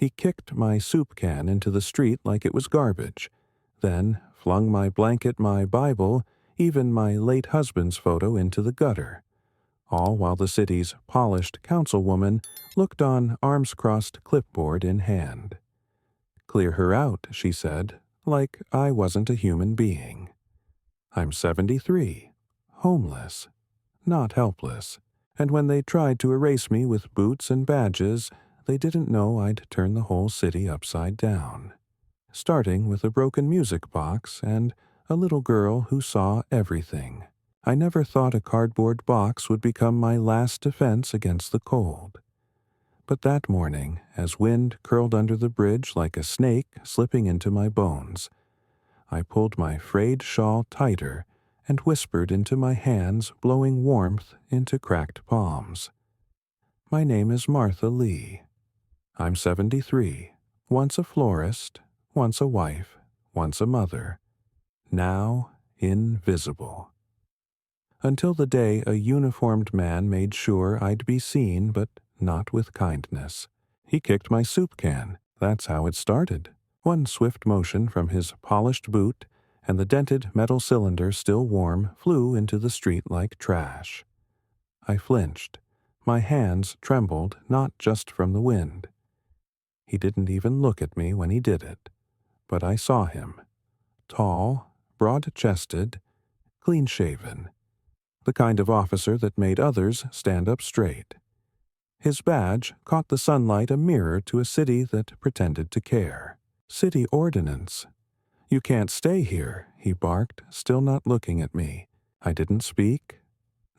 He kicked my soup can into the street like it was garbage, then flung my blanket, my Bible, even my late husband's photo into the gutter, all while the city's polished councilwoman looked on, arms crossed, clipboard in hand. "Clear her out," she said, like I wasn't a human being. I'm 73, homeless, not helpless, and when they tried to erase me with boots and badges, they didn't know I'd turn the whole city upside down, starting with a broken music box and a little girl who saw everything. I never thought a cardboard box would become my last defense against the cold. But that morning, as wind curled under the bridge like a snake slipping into my bones, I pulled my frayed shawl tighter and whispered into my hands, blowing warmth into cracked palms. "My name is Martha Lee. I'm 73, once a florist, once a wife, once a mother, now invisible." Until the day a uniformed man made sure I'd be seen, but not with kindness. He kicked my soup can. That's how it started. One swift motion from his polished boot, and the dented metal cylinder, still warm, flew into the street like trash. I flinched. My hands trembled, not just from the wind. He didn't even look at me when he did it, but I saw him. Tall, broad-chested, clean-shaven. The kind of officer that made others stand up straight. His badge caught the sunlight, a mirror to a city that pretended to care. "City ordinance. You can't stay here," he barked, still not looking at me. I didn't speak.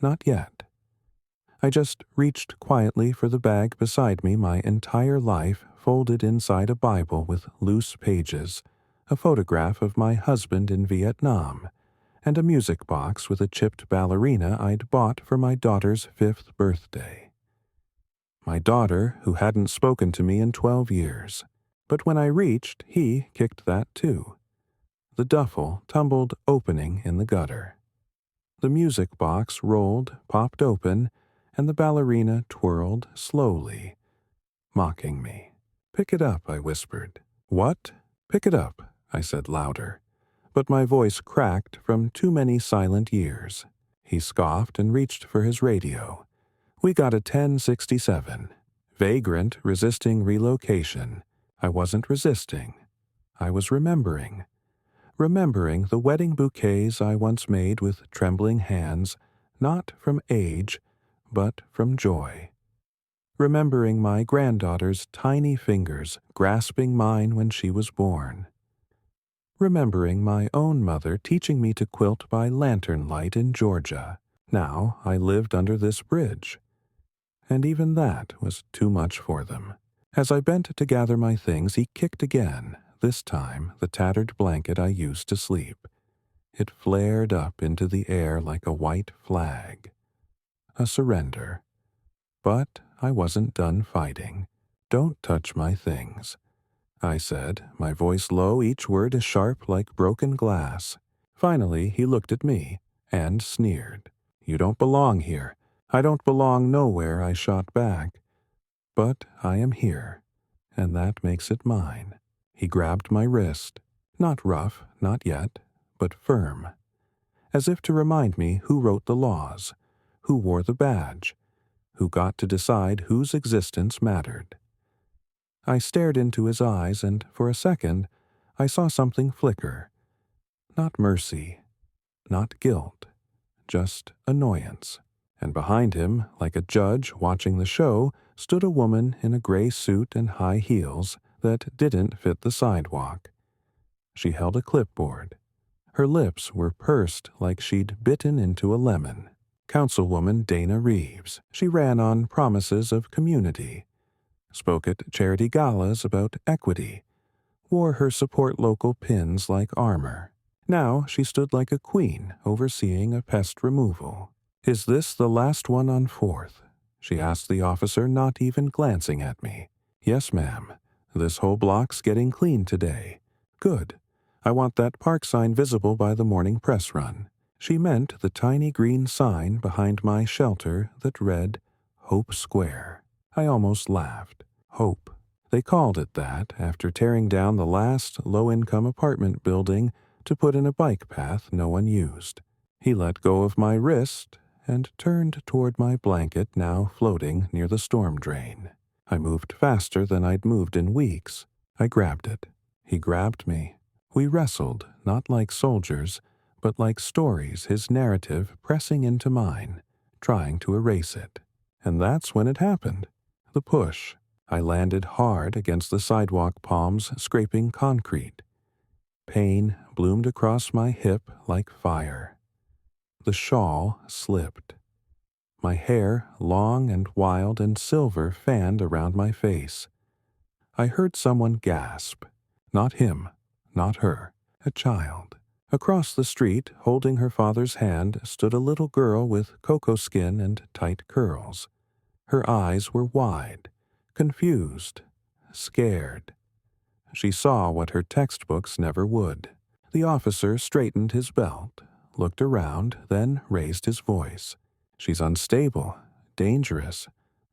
Not yet. I just reached quietly for the bag beside me, my entire life folded inside a Bible with loose pages, a photograph of my husband in Vietnam, and a music box with a chipped ballerina I'd bought for my daughter's 5th birthday. My daughter, who hadn't spoken to me in 12 years. But when I reached, he kicked that too. The duffel tumbled opening in the gutter. The music box rolled, popped open, and the ballerina twirled slowly, mocking me. "Pick it up," I whispered. "What? Pick it up," I said louder. But my voice cracked from too many silent years. He scoffed and reached for his radio. "We got a 1067. Vagrant resisting relocation." I wasn't resisting. I was remembering. Remembering the wedding bouquets I once made with trembling hands, not from age, but from joy. Remembering my granddaughter's tiny fingers grasping mine when she was born. Remembering my own mother teaching me to quilt by lantern light in Georgia. Now I lived under this bridge. And even that was too much for them. As I bent to gather my things, he kicked again, this time the tattered blanket I used to sleep. It flared up into the air like a white flag. A surrender. But I wasn't done fighting. "Don't touch my things," I said, my voice low, each word as sharp like broken glass. Finally, he looked at me and sneered. "You don't belong here." "I don't belong nowhere," I shot back. "But I am here, and that makes it mine." He grabbed my wrist, not rough, not yet, but firm, as if to remind me who wrote the laws, who wore the badge, who got to decide whose existence mattered. I stared into his eyes, and for a second I saw something flicker. Not mercy, not guilt, just annoyance. And behind him, like a judge watching the show, stood a woman in a gray suit and high heels that didn't fit the sidewalk. She held a clipboard. Her lips were pursed like she'd bitten into a lemon. Councilwoman Dana Reeves. She ran on promises of community, spoke at charity galas about equity, wore her support local pins like armor. Now she stood like a queen overseeing a pest removal. "Is this the last one on 4th?" she asked the officer, not even glancing at me. "Yes, ma'am. This whole block's getting clean today." "Good. I want that park sign visible by the morning press run." She meant the tiny green sign behind my shelter that read, "Hope Square." I almost laughed. Hope. They called it that after tearing down the last low-income apartment building to put in a bike path no one used. He let go of my wrist and turned toward my blanket now floating near the storm drain. I moved faster than I'd moved in weeks. I grabbed it. He grabbed me. We wrestled, not like soldiers, but like stories, his narrative pressing into mine, trying to erase it. And that's when it happened. The push. I landed hard against the sidewalk, palms scraping concrete. Pain bloomed across my hip like fire. The shawl slipped. My hair, long and wild and silver, fanned around my face. I heard someone gasp. Not him, not her, a child. Across the street, holding her father's hand, stood a little girl with cocoa skin and tight curls. Her eyes were wide, confused, scared. She saw what her textbooks never would. The officer straightened his belt, looked around, then raised his voice. She's unstable, dangerous,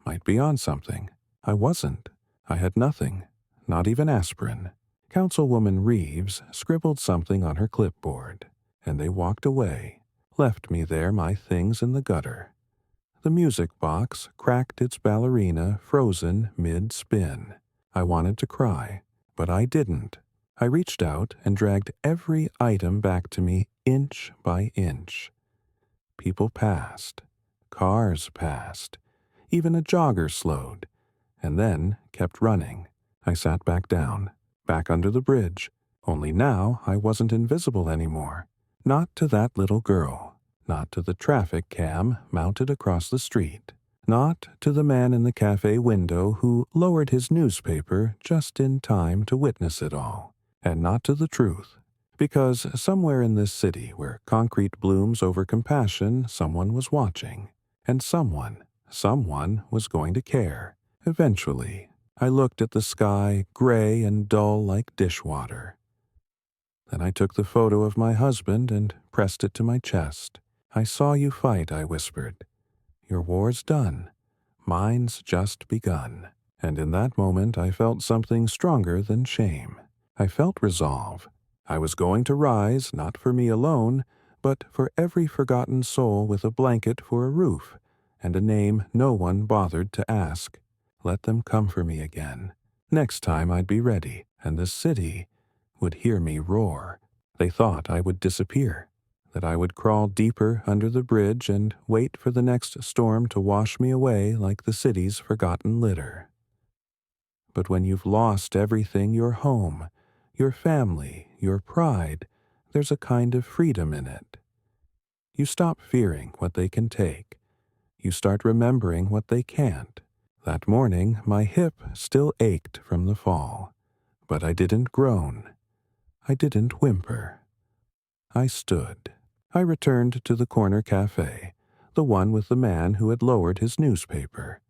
might be on something. I wasn't. I had nothing, not even aspirin. Councilwoman Reeves scribbled something on her clipboard, and they walked away, left me there, my things in the gutter. The music box cracked its ballerina, frozen mid-spin. I wanted to cry, but I didn't. I reached out and dragged every item back to me inch by inch. People passed. Cars passed. Even a jogger slowed, and then kept running. I sat back down, back under the bridge, only now I wasn't invisible anymore. Not to that little girl, not to the traffic cam mounted across the street, not to the man in the cafe window who lowered his newspaper just in time to witness it all, and not to the truth. Because somewhere in this city where concrete blooms over compassion, someone was watching. And someone was going to care. Eventually, I looked at the sky, gray and dull like dishwater. Then I took the photo of my husband and pressed it to my chest. I saw you fight, I whispered. Your war's done. Mine's just begun. And in that moment I felt something stronger than shame. I felt resolve. I was going to rise, not for me alone, but for every forgotten soul with a blanket for a roof, and a name no one bothered to ask. Let them come for me again. Next time I'd be ready, and the city would hear me roar. They thought I would disappear, that I would crawl deeper under the bridge and wait for the next storm to wash me away like the city's forgotten litter. But when you've lost everything, your home, your family, your pride, there's a kind of freedom in it. You stop fearing what they can take. You start remembering what they can't. That morning, my hip still ached from the fall, but I didn't groan. I didn't whimper. I stood. I returned to the corner cafe, the one with the man who had lowered his newspaper.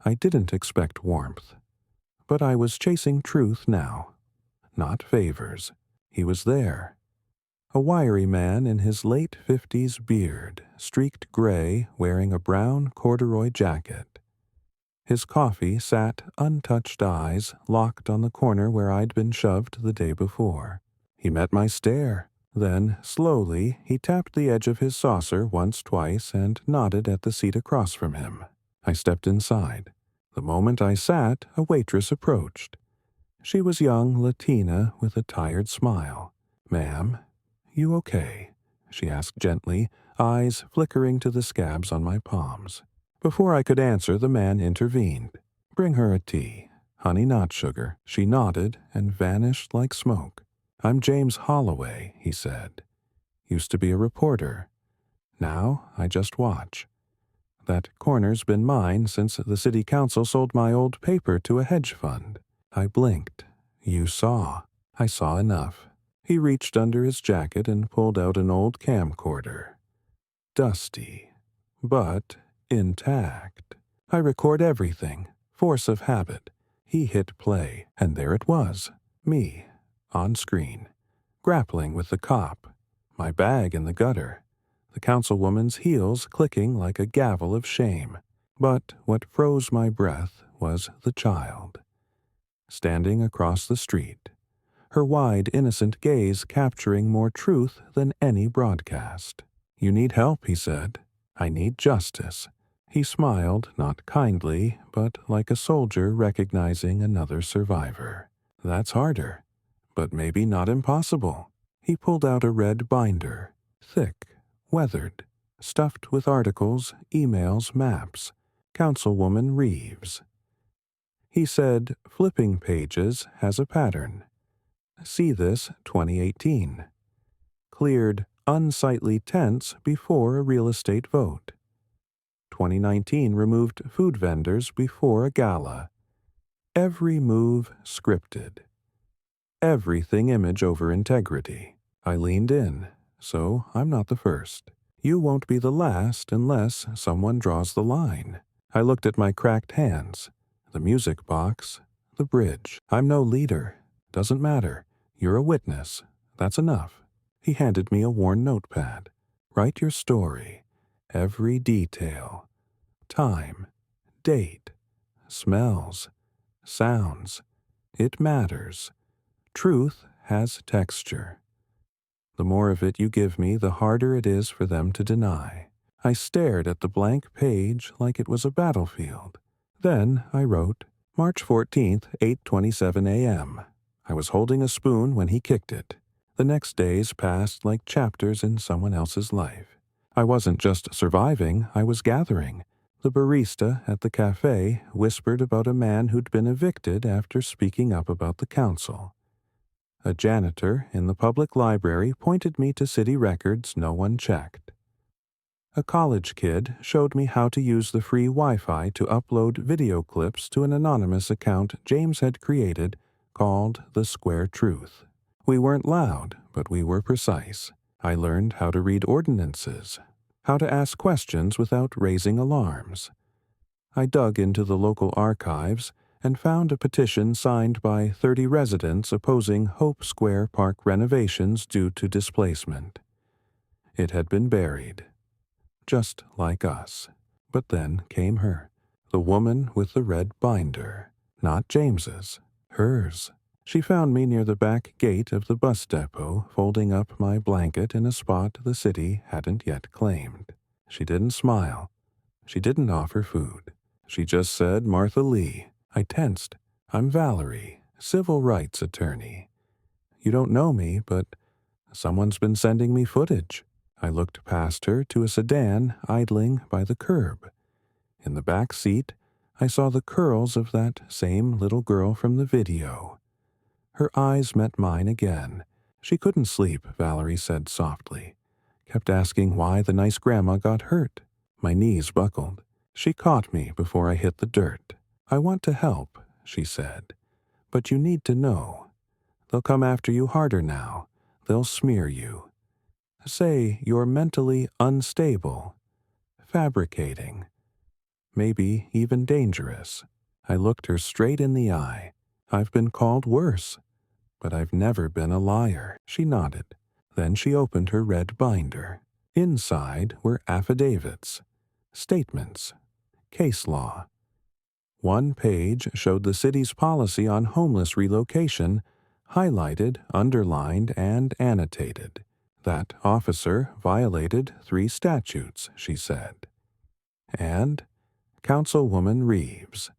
I didn't expect warmth, but I was chasing truth now. Not favors. He was there. A wiry man in his late 50s, beard, streaked gray, wearing a brown corduroy jacket. His coffee sat, untouched eyes locked on the corner where I'd been shoved the day before. He met my stare. Then, slowly, he tapped the edge of his saucer once, twice, and nodded at the seat across from him. I stepped inside. The moment I sat, a waitress approached. She was young, Latina, with a tired smile. "Ma'am, you okay?" she asked gently, eyes flickering to the scabs on my palms. Before I could answer, the man intervened. "Bring her a tea. Honey, not sugar." She nodded and vanished like smoke. "I'm James Holloway," he said. "Used to be a reporter. Now I just watch. That corner's been mine since the city council sold my old paper to a hedge fund." I blinked. "You saw." I saw enough. He reached under his jacket and pulled out an old camcorder. Dusty, but intact. I record everything. Force of habit. He hit play, and there it was. Me, on screen. Grappling with the cop. My bag in the gutter. The councilwoman's heels clicking like a gavel of shame. But what froze my breath was the child. standing across the street, her wide, innocent gaze capturing more truth than any broadcast. "You need help," he said. "I need justice." He smiled, not kindly, but like a soldier recognizing another survivor. "That's harder, but maybe not impossible." He pulled out a red binder, thick, weathered, stuffed with articles, emails, maps. Councilwoman Reeves. He said, "Flipping pages has a pattern. See this 2018. Cleared unsightly tents before a real estate vote. 2019 removed food vendors before a gala. Every move scripted. Everything image over integrity." I leaned in, so I'm not the first. You won't be the last unless someone draws the line. I looked at my cracked hands, the music box, the bridge. "I'm no leader. Doesn't matter. You're a witness. That's enough." He handed me a worn notepad. "Write your story. Every detail. Time, date, smells, sounds. It matters. Truth has texture. The more of it you give me, the harder it is for them to deny." I stared at the blank page like it was a battlefield. Then I wrote, March 14th, 8:27 a.m. I was holding a spoon when he kicked it. The next days passed like chapters in someone else's life. I wasn't just surviving, I was gathering. The barista at the cafe whispered about a man who'd been evicted after speaking up about the council. A janitor in the public library pointed me to city records no one checked. A college kid showed me how to use the free Wi-Fi to upload video clips to an anonymous account James had created called The Square Truth. We weren't loud, but we were precise. I learned how to read ordinances, how to ask questions without raising alarms. I dug into the local archives and found a petition signed by 30 residents opposing Hope Square Park renovations due to displacement. It had been buried, just like us. But then came her, the woman with the red binder. Not James's, hers. She found me near the back gate of the bus depot, folding up my blanket in a spot the city hadn't yet claimed. She didn't smile. She didn't offer food. She just said, "Martha Lee." I tensed. "I'm Valerie, civil rights attorney. You don't know me, but someone's been sending me footage." I looked past her to a sedan idling by the curb. In the back seat, I saw the curls of that same little girl from the video. Her eyes met mine again. She couldn't sleep, Valerie said softly. Kept asking why the nice grandma got hurt. My knees buckled. She caught me before I hit the dirt. "I want to help," she said, "but you need to know. They'll come after you harder now. They'll smear you. Say you're mentally unstable, fabricating, maybe even dangerous." I looked her straight in the eye. "I've been called worse, but I've never been a liar." She nodded. Then she opened her red binder. Inside were affidavits, statements, case law. One page showed the city's policy on homeless relocation, highlighted, underlined, and annotated. That officer violated 3 statutes, she said. And Councilwoman Reeves.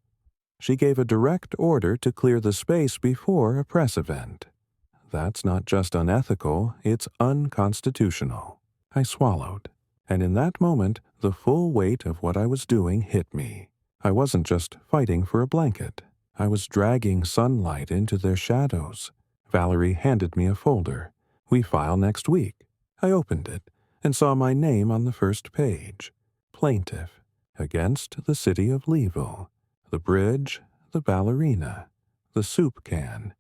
She gave a direct order to clear the space before a press event. That's not just unethical, it's unconstitutional. I swallowed, and in that moment, the full weight of what I was doing hit me. I wasn't just fighting for a blanket. I was dragging sunlight into their shadows. Valerie handed me a folder. "We file next week." I opened it and saw my name on the first page. Plaintiff, against the city of Leeville. The bridge, the ballerina, the soup can.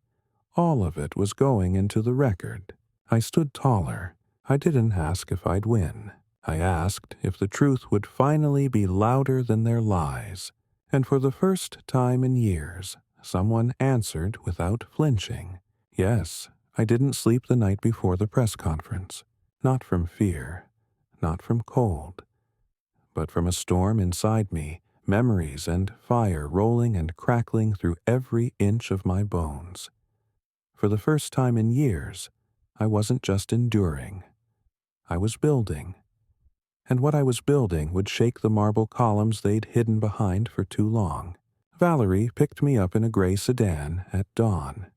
All of it was going into the record. I stood taller. I didn't ask if I'd win. I asked if the truth would finally be louder than their lies. And for the first time in years, someone answered without flinching. Yes, I didn't sleep the night before the press conference. Not from fear, not from cold, but from a storm inside me, memories and fire rolling and crackling through every inch of my bones. For the first time in years, I wasn't just enduring. I was building. And what I was building would shake the marble columns they'd hidden behind for too long. Valerie picked me up in a gray sedan at dawn.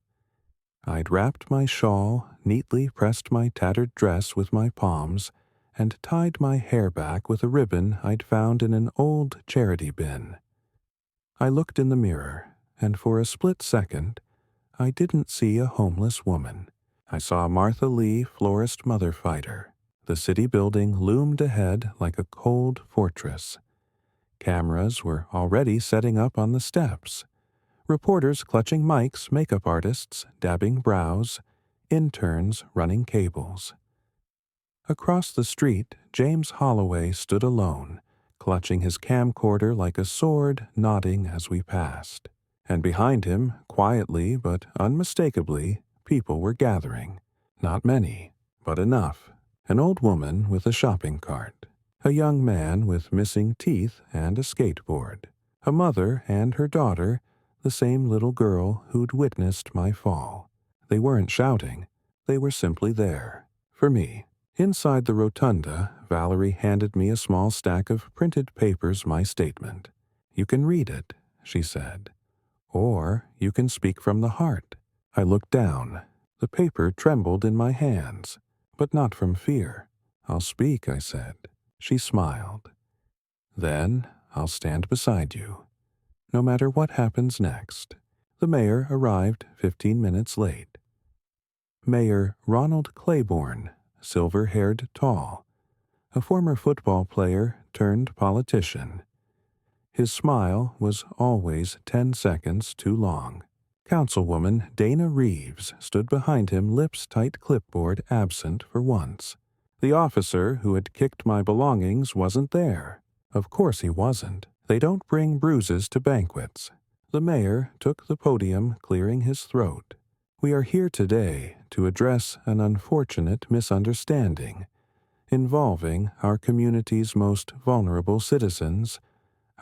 I'd wrapped my shawl, neatly pressed my tattered dress with my palms, and tied my hair back with a ribbon I'd found in an old charity bin. I looked in the mirror, and for a split second, I didn't see a homeless woman. I saw Martha Lee, florist mother fighter. The city building loomed ahead like a cold fortress. Cameras were already setting up on the steps. Reporters clutching mics, makeup artists dabbing brows, interns running cables. Across the street, James Holloway stood alone, clutching his camcorder like a sword, nodding as we passed. And behind him, quietly but unmistakably, people were gathering. Not many, but enough. An old woman with a shopping cart. A young man with missing teeth and a skateboard. A mother and her daughter, the same little girl who'd witnessed my fall. They weren't shouting. They were simply there. For me. Inside the rotunda, Valerie handed me a small stack of printed papers, my statement. "You can read it," she said. "Or you can speak from the heart." I looked down. The paper trembled in my hands, but not from fear. "I'll speak," I said. She smiled. "Then I'll stand beside you, no matter what happens next." The mayor arrived 15 minutes late. Mayor Ronald Claiborne, silver-haired tall, a former football player turned politician. His smile was always 10 seconds too long. Councilwoman Dana Reeves stood behind him, lips tight, clipboard absent for once. The officer who had kicked my belongings wasn't there. Of course he wasn't. They don't bring bruises to banquets. The mayor took the podium, clearing his throat. "We are here today to address an unfortunate misunderstanding involving our community's most vulnerable citizens,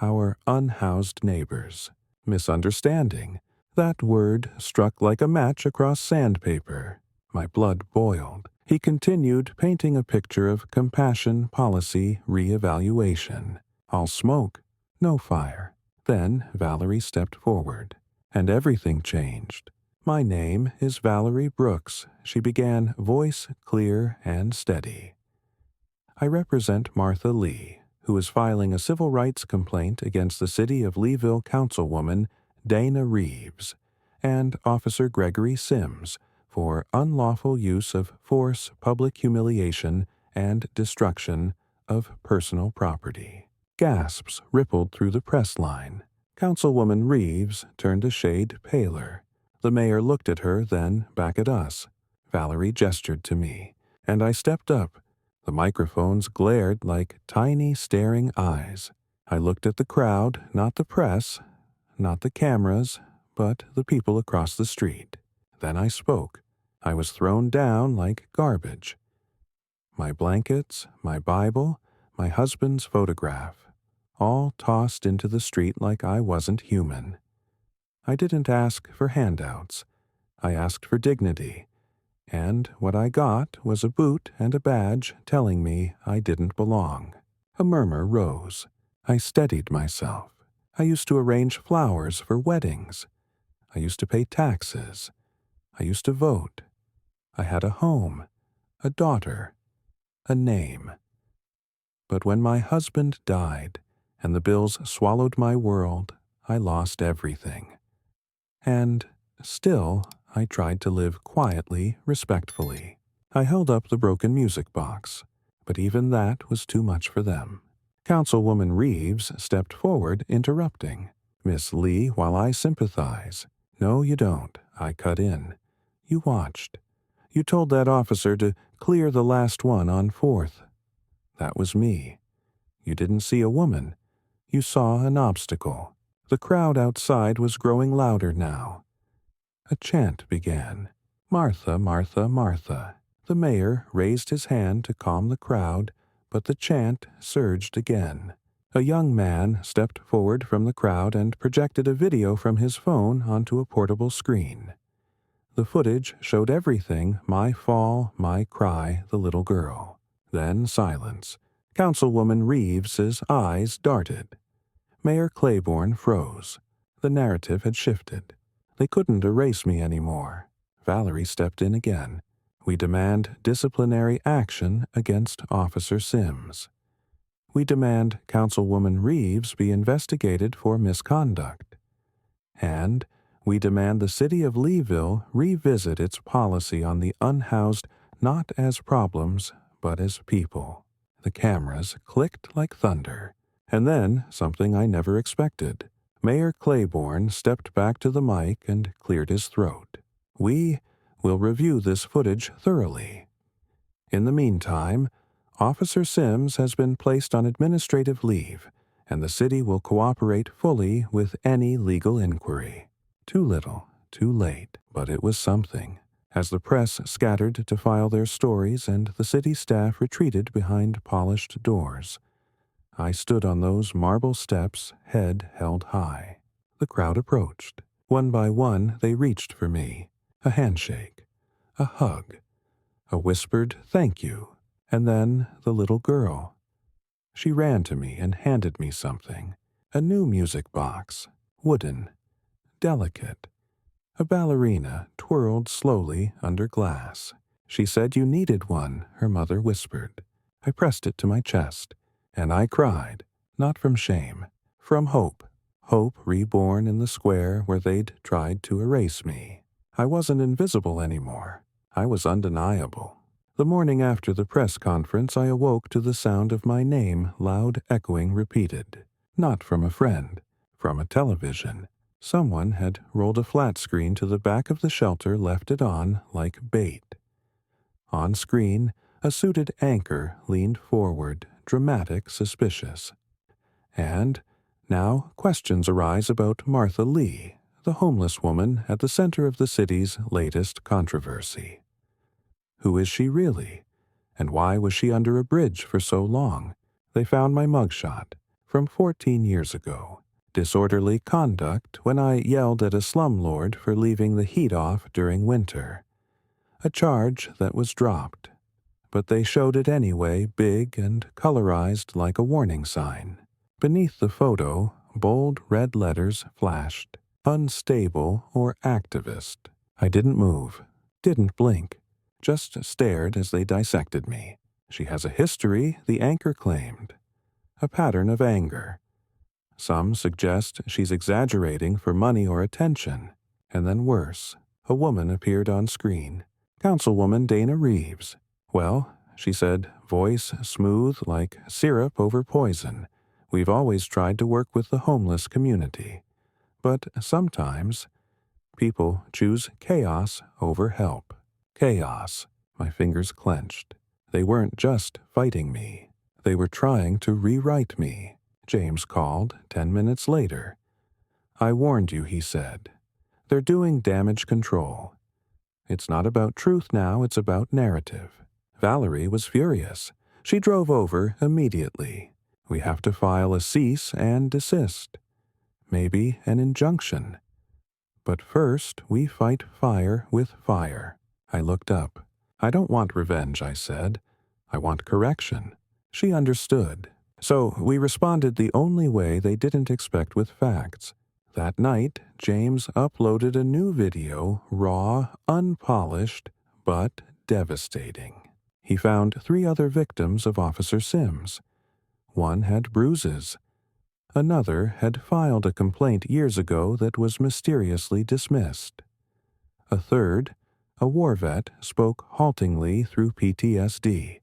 our unhoused neighbors." Misunderstanding. That word struck like a match across sandpaper. My blood boiled. He continued, painting a picture of compassion policy re-evaluation. "I'll smoke. No fire." Then Valerie stepped forward, and everything changed. "My name is Valerie Brooks," she began, voice clear and steady. "I represent Martha Lee, who is filing a civil rights complaint against the City of Leeville Councilwoman Dana Reeves and Officer Gregory Sims for unlawful use of force, public humiliation, and destruction of personal property." Gasps rippled through the press line. Councilwoman Reeves turned a shade paler. The mayor looked at her, then back at us. Valerie gestured to me, and I stepped up. The microphones glared like tiny staring eyes. I looked at the crowd, not the press, not the cameras, but the people across the street. Then I spoke. I was thrown down like garbage. My blankets, my Bible, my husband's photograph, all tossed into the street like I wasn't human. I didn't ask for handouts. I asked for dignity. And what I got was a boot and a badge telling me I didn't belong. A murmur rose. I steadied myself. I used to arrange flowers for weddings. I used to pay taxes. I used to vote. I had a home, a daughter, a name. But when my husband died and the bills swallowed my world, I lost everything. And still, I tried to live quietly, respectfully. I held up the broken music box, but even that was too much for them. Councilwoman Reeves stepped forward, interrupting. "Miss Lee, while I sympathize—" "No, you don't," I cut in. "You watched. You told that officer to clear the last one on 4th. That was me. You didn't see a woman. You saw an obstacle." The crowd outside was growing louder now. A chant began. "Martha, Martha, Martha." The mayor raised his hand to calm the crowd, but the chant surged again. A young man stepped forward from the crowd and projected a video from his phone onto a portable screen. The footage showed everything: my fall, my cry, the little girl. Then silence. Councilwoman Reeves's eyes darted. Mayor Claiborne froze. The narrative had shifted. They couldn't erase me anymore. Valerie stepped in again. We demand disciplinary action against Officer Sims. We demand Councilwoman Reeves be investigated for misconduct. And we demand the city of Leeville revisit its policy on the unhoused not as problems, but as people. The cameras clicked like thunder. And then, something I never expected. Mayor Claiborne stepped back to the mic and cleared his throat. We will review this footage thoroughly. In the meantime, Officer Sims has been placed on administrative leave, and the city will cooperate fully with any legal inquiry. Too little, too late, but it was something. As the press scattered to file their stories and the city staff retreated behind polished doors, I stood on those marble steps, head held high. The crowd approached. One by one, they reached for me. A handshake, a hug, a whispered thank you, and then the little girl. She ran to me and handed me something. A new music box, wooden, delicate. A ballerina twirled slowly under glass. She said you needed one, her mother whispered. I pressed it to my chest, and I cried, not from shame, from hope. Hope reborn in the square where they'd tried to erase me. I wasn't invisible anymore. I was undeniable. The morning after the press conference, I awoke to the sound of my name loud echoing repeated. Not from a friend, from a television. Someone had rolled a flat screen to the back of the shelter, left it on like bait. On screen, a suited anchor leaned forward, dramatic, suspicious. And now questions arise about Martha Lee, the homeless woman at the center of the city's latest controversy. Who is she really? And why was she under a bridge for so long? They found my mugshot from 14 years ago. Disorderly conduct when I yelled at a slumlord for leaving the heat off during winter. A charge that was dropped. But they showed it anyway, big and colorized like a warning sign. Beneath the photo, bold red letters flashed. Unstable or activist. I didn't move, didn't blink. Just stared as they dissected me. She has a history, the anchor claimed. A pattern of anger. Some suggest she's exaggerating for money or attention. And then worse, a woman appeared on screen. Councilwoman Dana Reeves. Well, she said, voice smooth like syrup over poison. We've always tried to work with the homeless community. But sometimes people choose chaos over help. Chaos. My fingers clenched. They weren't just fighting me. They were trying to rewrite me. James called 10 minutes later. I warned you, he said. They're doing damage control. It's not about truth now, it's about narrative. Valerie was furious. She drove over immediately. We have to file a cease and desist. Maybe an injunction. But first, we fight fire with fire. I looked up. I don't want revenge, I said. I want correction. She understood. So we responded the only way they didn't expect, with facts. That night, James uploaded a new video, raw, unpolished, but devastating. He found 3 other victims of Officer Sims. One had bruises. Another had filed a complaint years ago that was mysteriously dismissed. A third, a war vet, spoke haltingly through PTSD,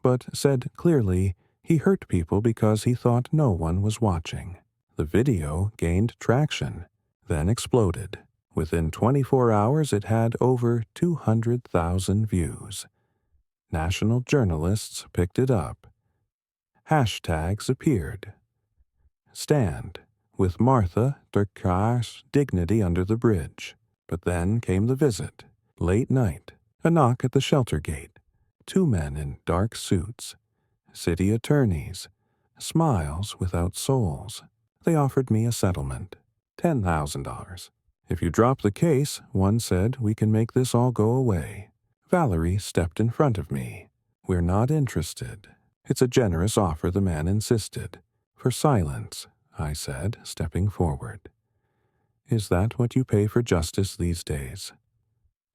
but said clearly he hurt people because he thought no one was watching. The video gained traction, then exploded. Within 24 hours, it had over 200,000 views. National journalists picked it up. Hashtags appeared. Stand with Martha Durkheim's dignity under the bridge. But then came the visit. Late night, a knock at the shelter gate. 2 men in dark suits. City attorneys. Smiles without souls. They offered me a settlement, $10,000. If you drop the case, one said, we can make this all go away. Valerie stepped in front of me. We're not interested. It's a generous offer, the man insisted. For silence, I said, stepping forward. Is that what you pay for justice these days?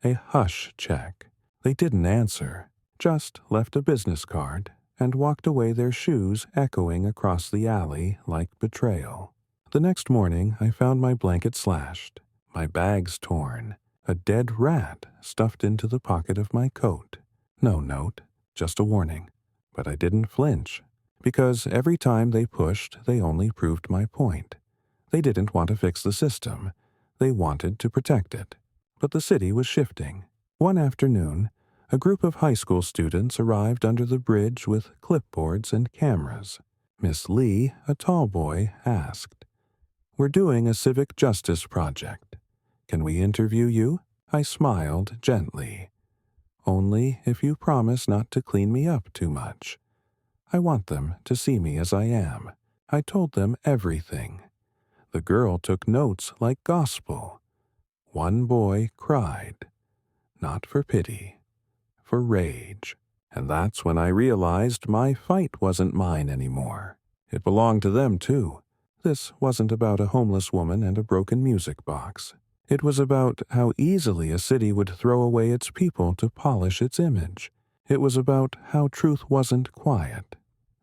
A hush check. They didn't answer, just left a business card and walked away, their shoes echoing across the alley like betrayal. The next morning, I found my blanket slashed, my bags torn, a dead rat stuffed into the pocket of my coat. No note, just a warning. But I didn't flinch, because every time they pushed, they only proved my point. They didn't want to fix the system. They wanted to protect it. But the city was shifting. One afternoon, a group of high school students arrived under the bridge with clipboards and cameras. Miss Lee, a tall boy, asked, "We're doing a civic justice project. Can we interview you?" I smiled gently. "Only if you promise not to clean me up too much. I want them to see me as I am." I told them everything. The girl took notes like gospel. One boy cried, not for pity, for rage. And that's when I realized my fight wasn't mine anymore. It belonged to them too. This wasn't about a homeless woman and a broken music box. It was about how easily a city would throw away its people to polish its image. It was about how truth wasn't quiet.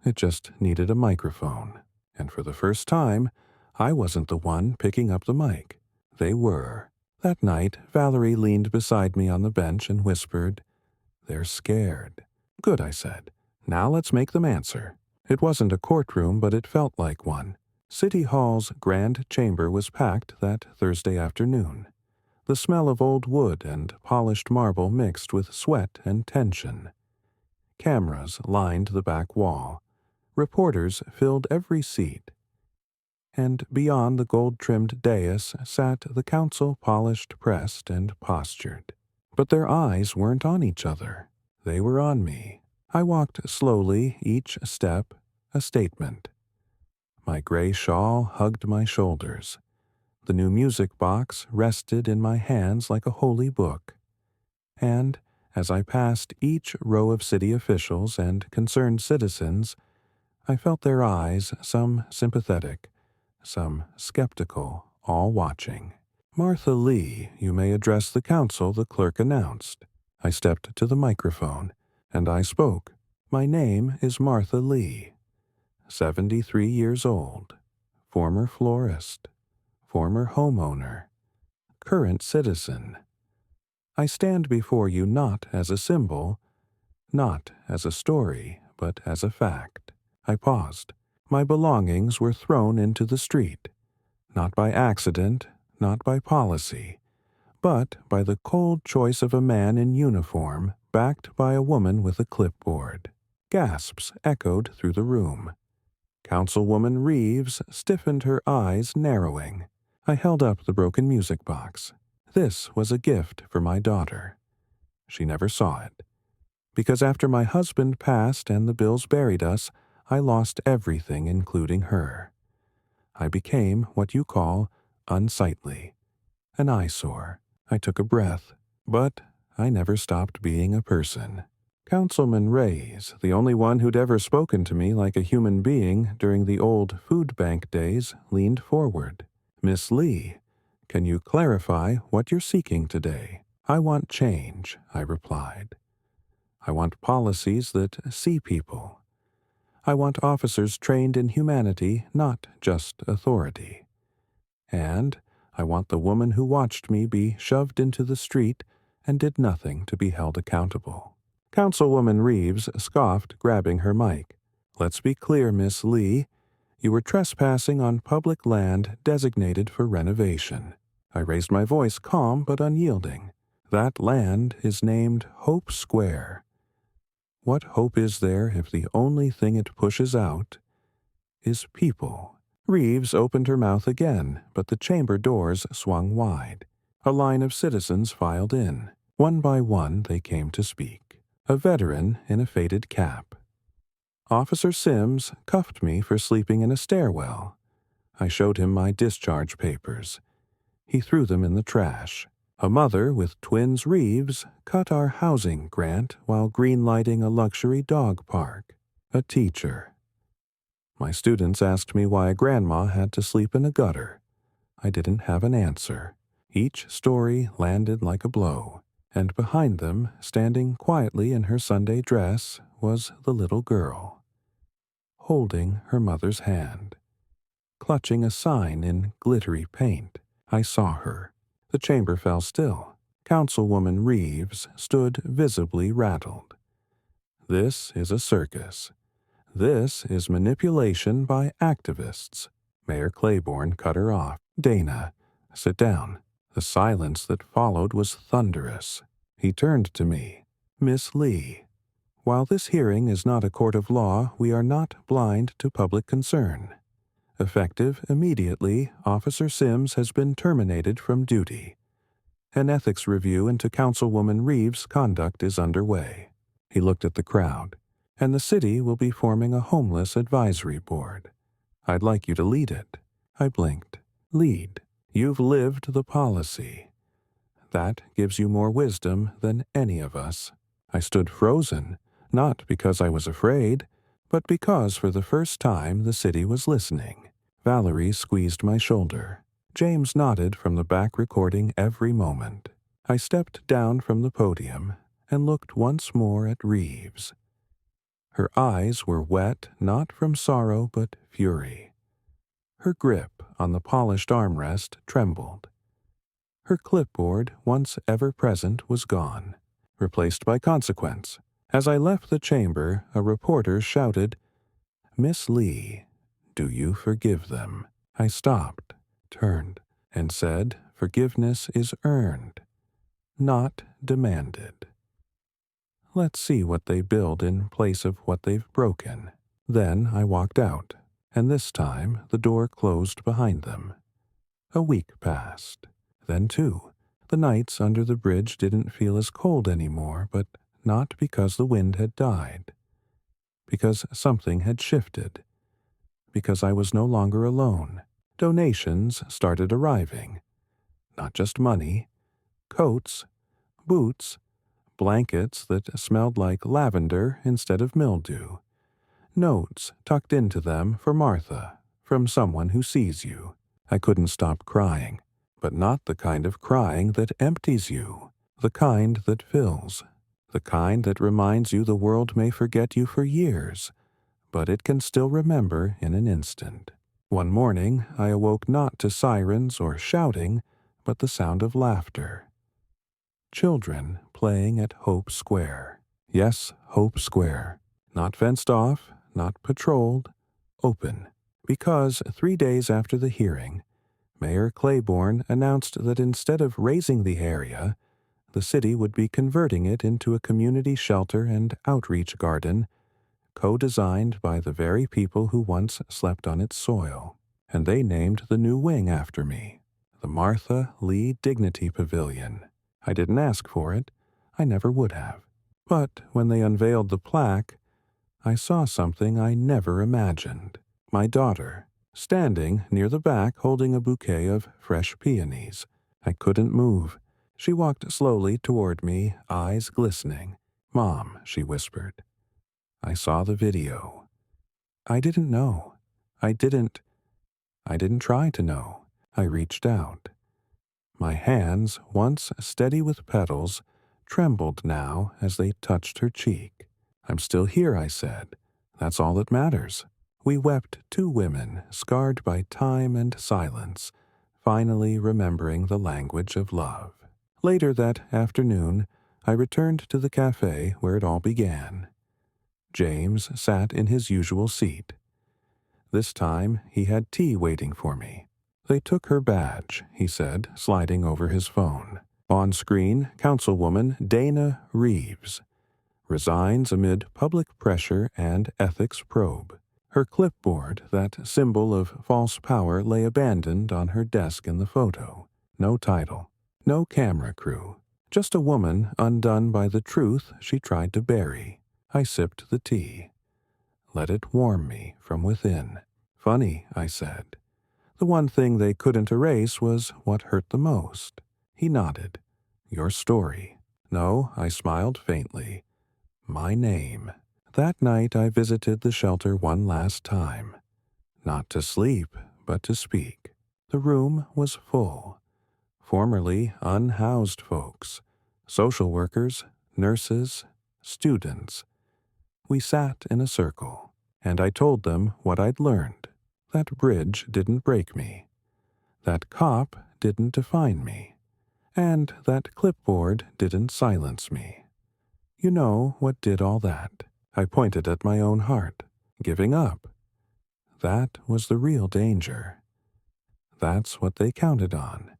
It just needed a microphone. And for the first time, I wasn't the one picking up the mic. They were. That night, Valerie leaned beside me on the bench and whispered, "They're scared." "Good," I said. "Now let's make them answer." It wasn't a courtroom, but it felt like one. City Hall's grand chamber was packed that Thursday afternoon. The smell of old wood and polished marble mixed with sweat and tension. Cameras lined the back wall. Reporters filled every seat. And beyond the gold-trimmed dais sat the council, polished, pressed, and postured. But their eyes weren't on each other. They were on me. I walked slowly, each step a statement. My gray shawl hugged my shoulders. The new music box rested in my hands like a holy book. And, as I passed each row of city officials and concerned citizens, I felt their eyes, some sympathetic, some skeptical, all watching. "Martha Lee, you may address the council," the clerk announced. I stepped to the microphone, and I spoke. "My name is Martha Lee, 73 years old, former florist, former homeowner, current citizen. I stand before you not as a symbol, not as a story, but as a fact." I paused. My belongings were thrown into the street, not by accident, not by policy, but by the cold choice of a man in uniform backed by a woman with a clipboard. Gasps echoed through the room. Councilwoman Reeves stiffened, her eyes narrowing. I held up the broken music box. This was a gift for my daughter. She never saw it. Because after my husband passed and the bills buried us, I lost everything, including her. I became what you call unsightly, an eyesore. I took a breath, but I never stopped being a person. Councilman Reyes, the only one who'd ever spoken to me like a human being during the old food bank days, leaned forward. "Miss Lee, can you clarify what you're seeking today?" "I want change," I replied. "I want policies that see people. I want officers trained in humanity, not just authority. And I want the woman who watched me be shoved into the street and did nothing to be held accountable." Councilwoman Reeves scoffed, grabbing her mic. "Let's be clear, Miss Lee. You were trespassing on public land designated for renovation." I raised my voice, calm but unyielding. "That land is named Hope Square. What hope is there if the only thing it pushes out is people?" Reeves opened her mouth again, but the chamber doors swung wide. A line of citizens filed in. One by one they came to speak. A veteran in a faded cap. Officer Sims cuffed me for sleeping in a stairwell. I showed him my discharge papers. He threw them in the trash. A mother with twins Reeves cut our housing grant while greenlighting a luxury dog park. A teacher. My students asked me why a grandma had to sleep in a gutter. I didn't have an answer. Each story landed like a blow, and behind them, standing quietly in her Sunday dress, was the little girl, holding her mother's hand. Clutching a sign in glittery paint, I saw her. The chamber fell still. Councilwoman Reeves stood visibly rattled. This is a circus. This is manipulation by activists. Mayor Claiborne cut her off. Dana, sit down. The silence that followed was thunderous. He turned to me. Miss Lee, while this hearing is not a court of law, we are not blind to public concern. Effective immediately, Officer Sims has been terminated from duty. An ethics review into Councilwoman Reeves' conduct is underway. He looked at the crowd. And the city will be forming a homeless advisory board. I'd like you to lead it. I blinked. Lead. You've lived the policy. That gives you more wisdom than any of us. I stood frozen, not because I was afraid, but because for the first time the city was listening. Valerie squeezed my shoulder. James nodded from the back, recording every moment. I stepped down from the podium and looked once more at Reeves. Her eyes were wet not from sorrow but fury. Her grip on the polished armrest trembled. Her clipboard, once ever-present, was gone, replaced by consequence. As I left the chamber, a reporter shouted, "Miss Lee, do you forgive them?" I stopped, turned, and said, "Forgiveness is earned, not demanded." Let's see what they build in place of what they've broken. Then I walked out, and this time the door closed behind them. A week passed. Then two. The nights under the bridge didn't feel as cold anymore, but not because the wind had died. Because something had shifted. Because I was no longer alone. Donations started arriving. Not just money. Coats, boots, blankets that smelled like lavender instead of mildew. Notes tucked into them for Martha, from someone who sees you. I couldn't stop crying, but not the kind of crying that empties you, the kind that fills, the kind that reminds you the world may forget you for years, but it can still remember in an instant. One morning, I awoke not to sirens or shouting, but the sound of laughter. Children playing at Hope Square. Yes, Hope Square. Not fenced off, not patrolled, open. Because 3 days after the hearing, Mayor Claiborne announced that instead of razing the area, the city would be converting it into a community shelter and outreach garden, co-designed by the very people who once slept on its soil. And they named the new wing after me, the Martha Lee Dignity Pavilion. I didn't ask for it. I never would have. But when they unveiled the plaque, I saw something I never imagined. My daughter, standing near the back holding a bouquet of fresh peonies. I couldn't move. She walked slowly toward me, eyes glistening. "Mom," she whispered. I saw the video. I didn't know. I didn't try to know. I reached out. My hands, once steady with petals, trembled now as they touched her cheek. "I'm still here," I said. "That's all that matters." We wept, two women, scarred by time and silence, finally remembering the language of love. Later that afternoon, I returned to the cafe where it all began. James sat in his usual seat. This time he had tea waiting for me. "They took her badge," he said, sliding over his phone. On screen, Councilwoman Dana Reeves resigns amid public pressure and ethics probe. Her clipboard, that symbol of false power, lay abandoned on her desk in the photo. No title, no camera crew, just a woman undone by the truth she tried to bury. I sipped the tea. Let it warm me from within. Funny, I said. The one thing they couldn't erase was what hurt the most. He nodded. Your story. No, I smiled faintly. My name. That night I visited the shelter one last time. Not to sleep, but to speak. The room was full. Formerly unhoused folks, social workers, nurses, students. We sat in a circle, and I told them what I'd learned. That bridge didn't break me. That cop didn't define me. And that clipboard didn't silence me. You know what did all that? I pointed at my own heart. Giving up. That was the real danger. That's what they counted on,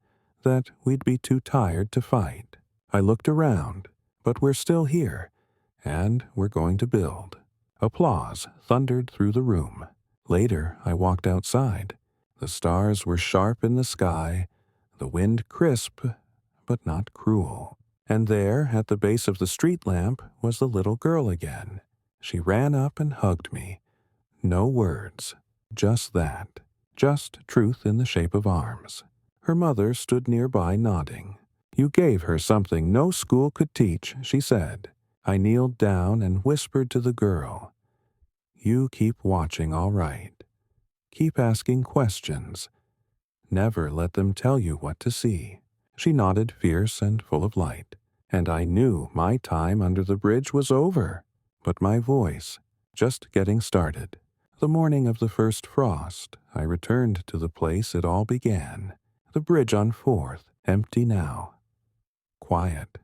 that we'd be too tired to fight. I looked around, but we're still here, and we're going to build. Applause thundered through the room. Later, I walked outside. The stars were sharp in the sky, the wind crisp, but not cruel. And there, at the base of the street lamp, was the little girl again. She ran up and hugged me. No words, just that. Just truth in the shape of arms. Her mother stood nearby nodding. You gave her something no school could teach, she said. I kneeled down and whispered to the girl. You keep watching, all right. Keep asking questions. Never let them tell you what to see. She nodded fierce and full of light. And I knew my time under the bridge was over. But my voice, just getting started. The morning of the first frost, I returned to the place it all began. The bridge on 4th, empty now. Quiet.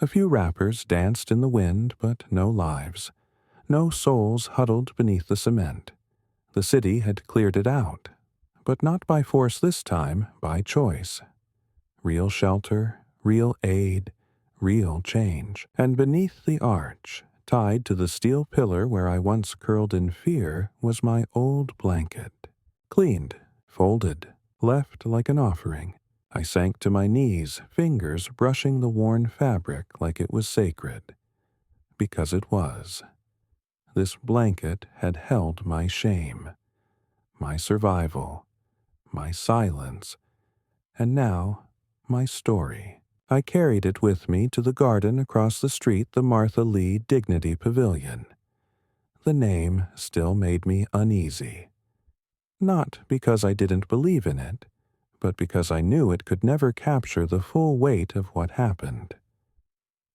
A few rappers danced in the wind, but no lives. No souls huddled beneath the cement. The city had cleared it out, but not by force this time, by choice. Real shelter, real aid, real change. And beneath the arch, tied to the steel pillar where I once curled in fear, was my old blanket. Cleaned, folded, left like an offering. I sank to my knees, fingers brushing the worn fabric like it was sacred. Because it was. This blanket had held my shame, my survival, my silence, and now my story. I carried it with me to the garden across the street, the Martha Lee Dignity Pavilion. The name still made me uneasy. Not because I didn't believe in it, but because I knew it could never capture the full weight of what happened.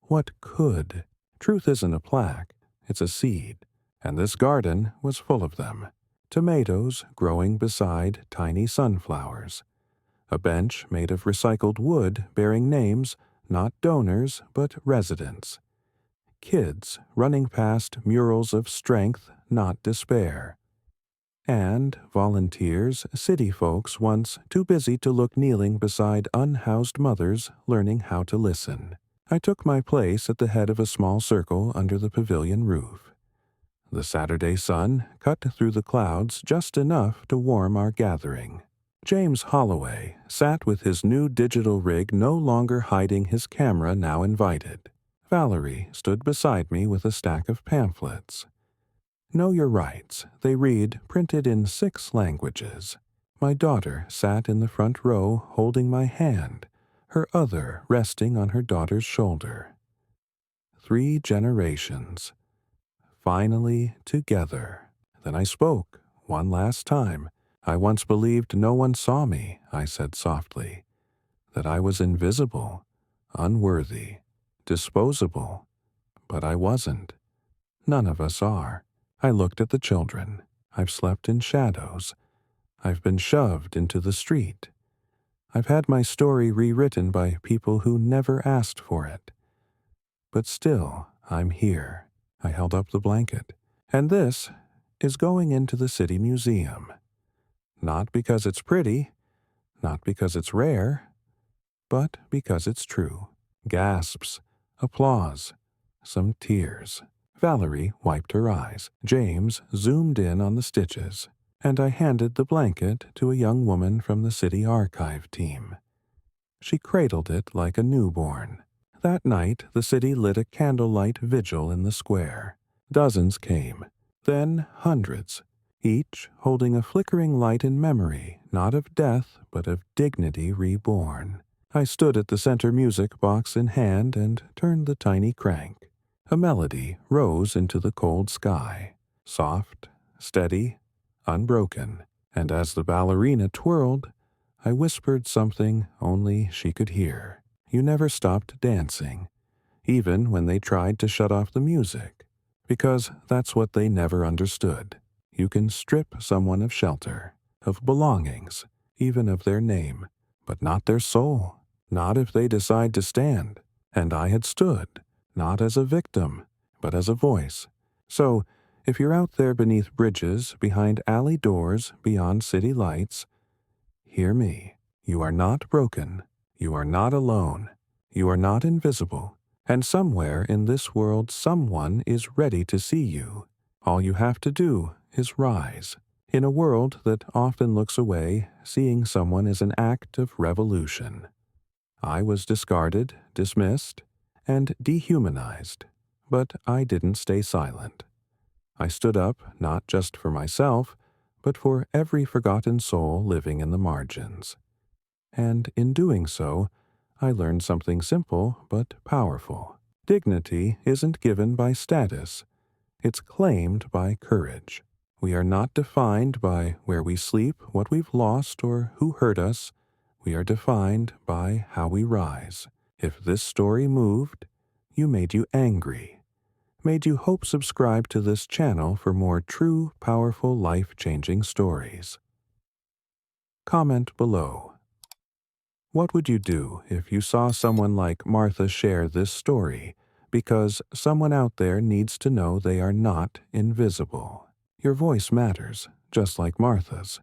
What could? Truth isn't a plaque, it's a seed, and this garden was full of them. Tomatoes growing beside tiny sunflowers. A bench made of recycled wood bearing names, not donors, but residents. Kids running past murals of strength, not despair. And volunteers, city folks once too busy to look kneeling beside unhoused mothers learning how to listen. I took my place at the head of a small circle under the pavilion roof. The Saturday sun cut through the clouds just enough to warm our gathering. James Holloway sat with his new digital rig no longer hiding his camera, now invited. Valerie stood beside me with a stack of pamphlets. Know Your Rights, they read, printed in 6 languages. My daughter sat in the front row holding my hand, her other resting on her daughter's shoulder. 3 generations. Finally together. Then I spoke, one last time. I once believed no one saw me, I said softly. That I was invisible, unworthy, disposable. But I wasn't. None of us are. I looked at the children. I've slept in shadows. I've been shoved into the street. I've had my story rewritten by people who never asked for it. But still, I'm here. I held up the blanket. And this is going into the city museum. Not because it's pretty, not because it's rare, but because it's true. Gasps, applause, some tears. Valerie wiped her eyes. James zoomed in on the stitches, and I handed the blanket to a young woman from the city archive team. She cradled it like a newborn. That night, the city lit a candlelight vigil in the square. Dozens came. Then hundreds, each holding a flickering light in memory, not of death, but of dignity reborn. I stood at the center music box in hand and turned the tiny crank. A melody rose into the cold sky, soft, steady, unbroken, and as the ballerina twirled, I whispered something only she could hear. You never stopped dancing, even when they tried to shut off the music, because that's what they never understood. You can strip someone of shelter, of belongings, even of their name, but not their soul, not if they decide to stand. And I had stood, not as a victim, but as a voice. So, if you're out there beneath bridges, behind alley doors, beyond city lights, hear me. You are not broken. You are not alone. You are not invisible. And somewhere in this world someone is ready to see you. All you have to do is rise. In a world that often looks away, seeing someone is an act of revolution. I was discarded, dismissed, and dehumanized, but I didn't stay silent. I stood up not just for myself, but for every forgotten soul living in the margins. And in doing so, I learned something simple but powerful. Dignity isn't given by status. It's claimed by courage. We are not defined by where we sleep, what we've lost, or who hurt us. We are defined by how we rise. If this story moved, made you angry, made you hope subscribe to this channel for more true, powerful, life-changing stories. Comment below. What would you do if you saw someone like Martha share this story, because someone out there needs to know they are not invisible? Your voice matters, just like Martha's.